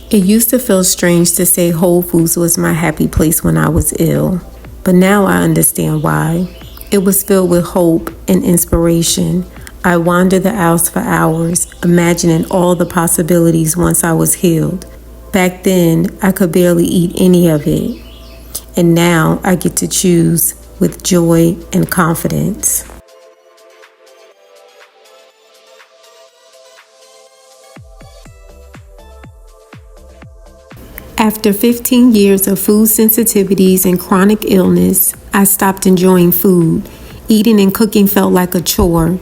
It used to feel strange to say Whole Foods was my happy place when I was ill, but now I understand why. It was filled with hope and inspiration. I wandered the aisles for hours, imagining all the possibilities once I was healed. Back then, I could barely eat any of it, and now I get to choose with joy and confidence. After 15 years of food sensitivities and chronic illness, I stopped enjoying food. Eating and cooking felt like a chore.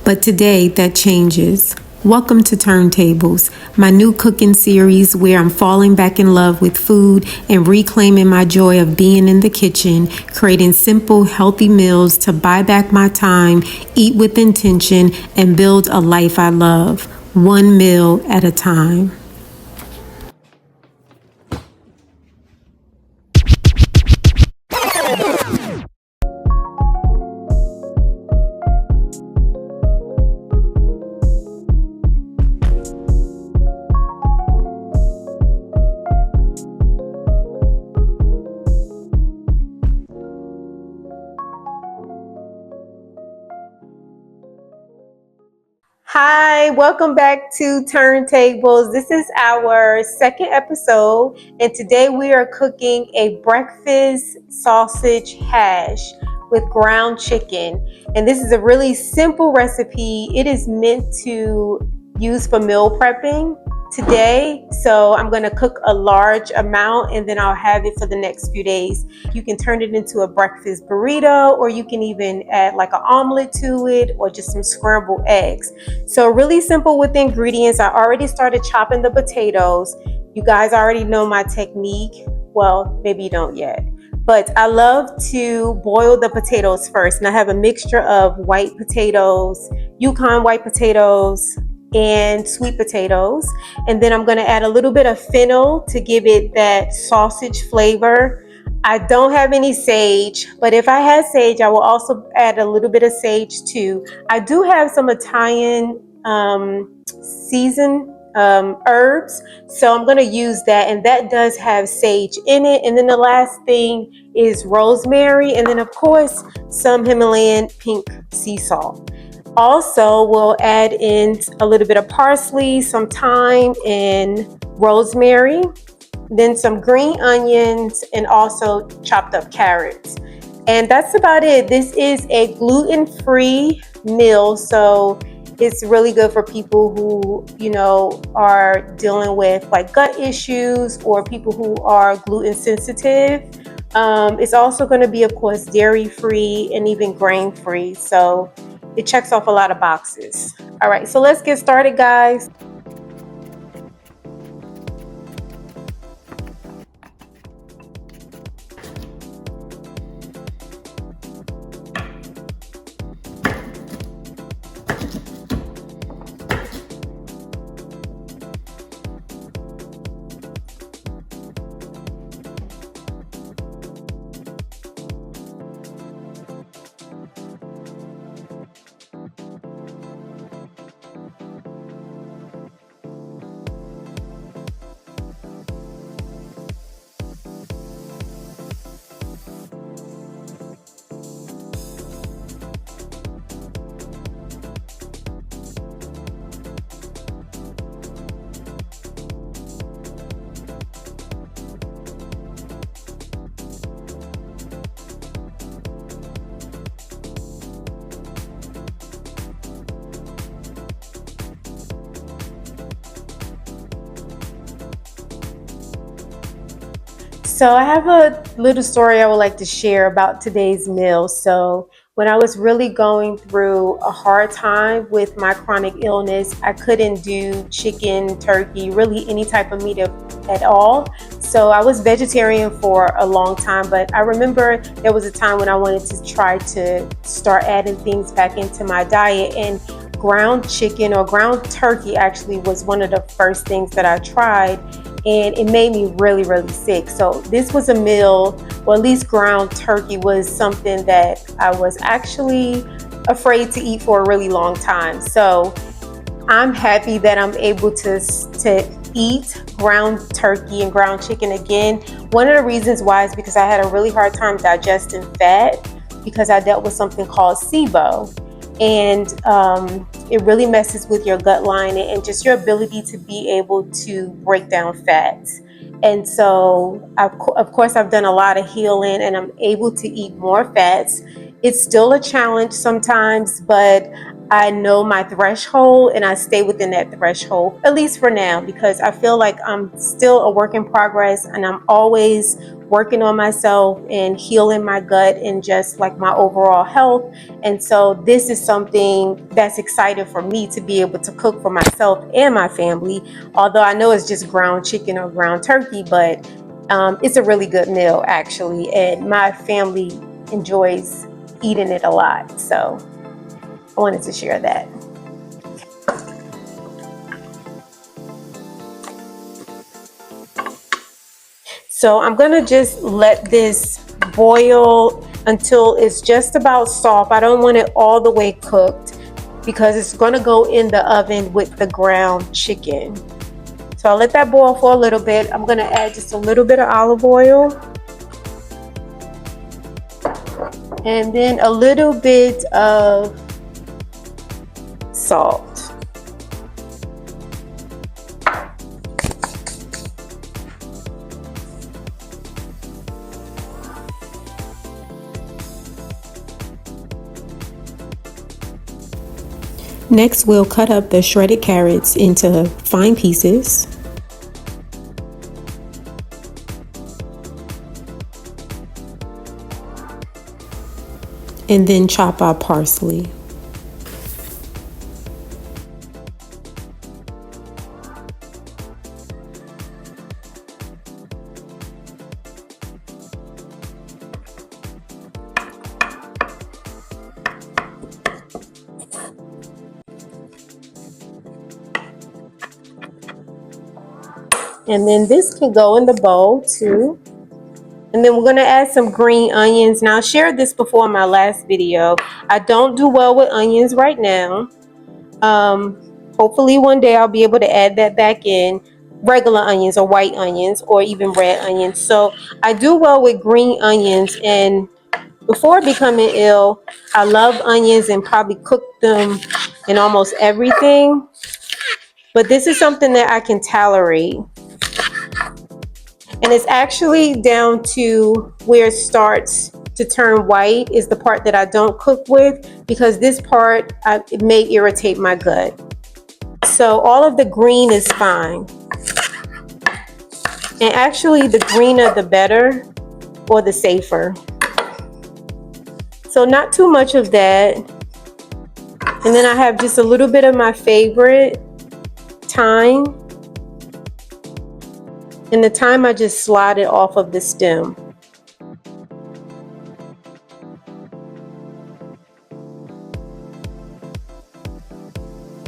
But today, that changes. Welcome to TurnTables, my new cooking series where I'm falling back in love with food and reclaiming my joy of being in the kitchen, creating simple, healthy meals to buy back my time, eat with intention, and build a life I love, one meal at a time. Hi, welcome back to TurnTables. This is our second episode, and today we are cooking a breakfast sausage hash with ground chicken. And this is a really simple recipe. It is meant to use for meal prepping today. So I'm going to cook a large amount and then I'll have it for the next few days. You can turn it into a breakfast burrito, or you can even add like an omelet to it, or just some scrambled eggs. So really simple with the ingredients. I already started chopping the potatoes. You guys already know my technique. Well, maybe you don't yet. But I love to boil the potatoes first. And I have a mixture of white potatoes, Yukon white potatoes, and sweet potatoes. And then I'm going to add a little bit of fennel to give it that sausage flavor. I don't have any sage, but if I had sage, I will also add a little bit of sage too. I do have some Italian seasoned herbs, so I'm going to use that, and that does have sage in it. And then the last thing is rosemary, and then of course some Himalayan pink sea salt. Also, we'll add in a little bit of parsley, some thyme, and rosemary, then some green onions, and also chopped up carrots. And that's about it. This is a gluten-free meal, so it's really good for people who, are dealing with like gut issues, or people who are gluten sensitive. It's also going to be, of course, dairy-free and even grain-free. So it checks off a lot of boxes. All right, so let's get started, guys. So I have a little story I would like to share about today's meal. So when I was really going through a hard time with my chronic illness, I couldn't do chicken, turkey, really any type of meat at all. So I was vegetarian for a long time, but I remember there was a time when I wanted to try to start adding things back into my diet, and ground chicken or ground turkey actually was one of the first things that I tried, and it made me really, really sick. So this was a meal, or at least ground turkey was something that I was actually afraid to eat for a really long time. So I'm happy that I'm able to eat ground turkey and ground chicken again. One of the reasons why is because I had a really hard time digesting fat because I dealt with something called SIBO. And it really messes with your gut lining and just your ability to be able to break down fats. And so, of course, I've done a lot of healing and I'm able to eat more fats. It's still a challenge sometimes, but I know my threshold and I stay within that threshold, at least for now, because I feel like I'm still a work in progress and I'm always working on myself and healing my gut and just like my overall health. And so this is something that's exciting for me to be able to cook for myself and my family. Although I know it's just ground chicken or ground turkey, but it's a really good meal actually. And my family enjoys eating it a lot. So I wanted to share that. So I'm gonna just let this boil until it's just about soft. I don't want it all the way cooked because it's gonna go in the oven with the ground chicken. So I'll let that boil for a little bit. I'm gonna add just a little bit of olive oil and then a little bit of salt. Next, we'll cut up the shredded carrots into fine pieces. And then chop our parsley. And then this can go in the bowl too. And then we're gonna add some green onions. Now I shared this before in my last video. I don't do well with onions right now. Hopefully one day I'll be able to add that back in. Regular onions or white onions or even red onions. So I do well with green onions, and before becoming ill, I love onions and probably cooked them in almost everything. But this is something that I can tolerate. And it's actually down to where it starts to turn white is the part that I don't cook with, because this part it may irritate my gut. So all of the green is fine. And actually the greener the better, or the safer. So not too much of that. And then I have just a little bit of my favorite thyme. And the thyme I just slide it off of the stem.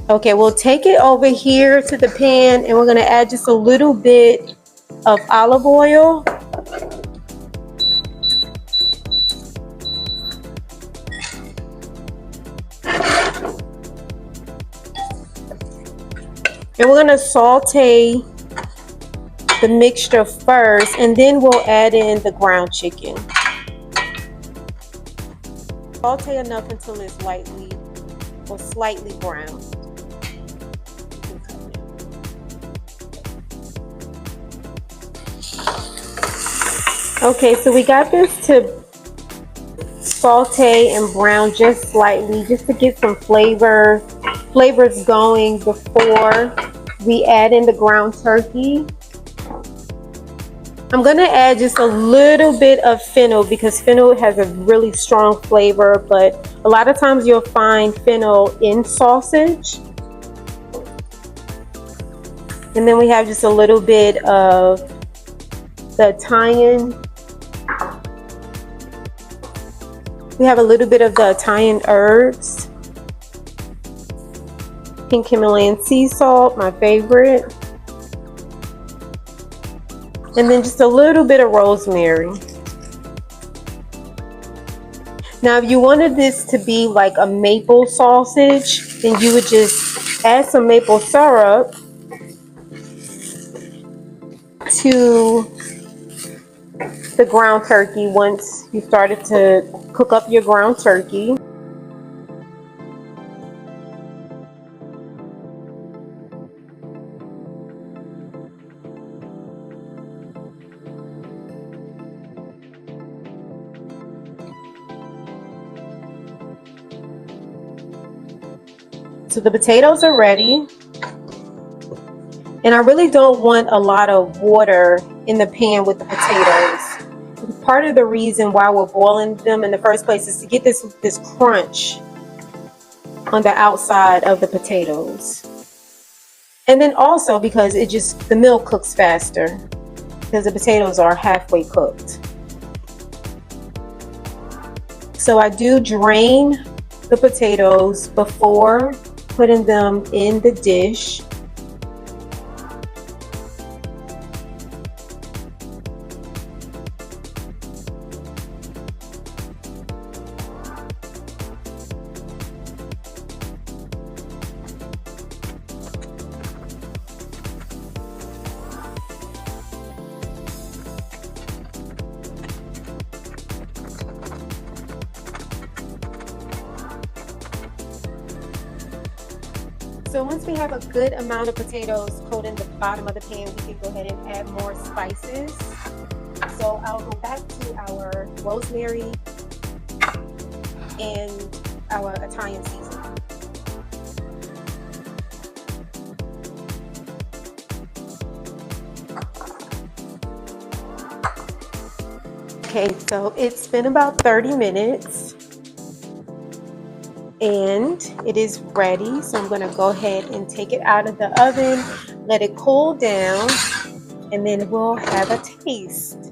Okay, we'll take it over here to the pan and we're gonna add just a little bit of olive oil. And we're gonna saute the mixture first, and then we'll add in the ground chicken. Saute enough until it's lightly or slightly brown. Okay, so we got this to saute and brown just slightly, just to get some flavors going before we add in the ground turkey. I'm gonna add just a little bit of fennel because fennel has a really strong flavor, but a lot of times you'll find fennel in sausage. And then we have just a little bit of the Italian. We have a little bit of the Italian herbs. Pink Himalayan sea salt, my favorite. And then just a little bit of rosemary. Now, if you wanted this to be like a maple sausage, then you would just add some maple syrup to the ground turkey once you started to cook up your ground turkey. So the potatoes are ready. And I really don't want a lot of water in the pan with the potatoes. Part of the reason why we're boiling them in the first place is to get this crunch on the outside of the potatoes. And then also because the milk cooks faster because the potatoes are halfway cooked. So I do drain the potatoes before putting them in the dish. So once we have a good amount of potatoes coating the bottom of the pan, we can go ahead and add more spices. So I'll go back to our rosemary and our Italian seasoning. Okay, so it's been about 30 minutes. And it is ready, so I'm going to go ahead and take it out of the oven, let it cool down, and then we'll have a taste.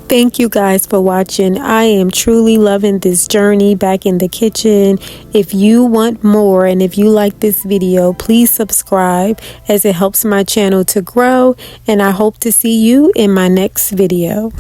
Thank you guys for watching. I am truly loving this journey back in the kitchen. If you want more and if you like this video, please subscribe as it helps my channel to grow. And I hope to see you in my next video.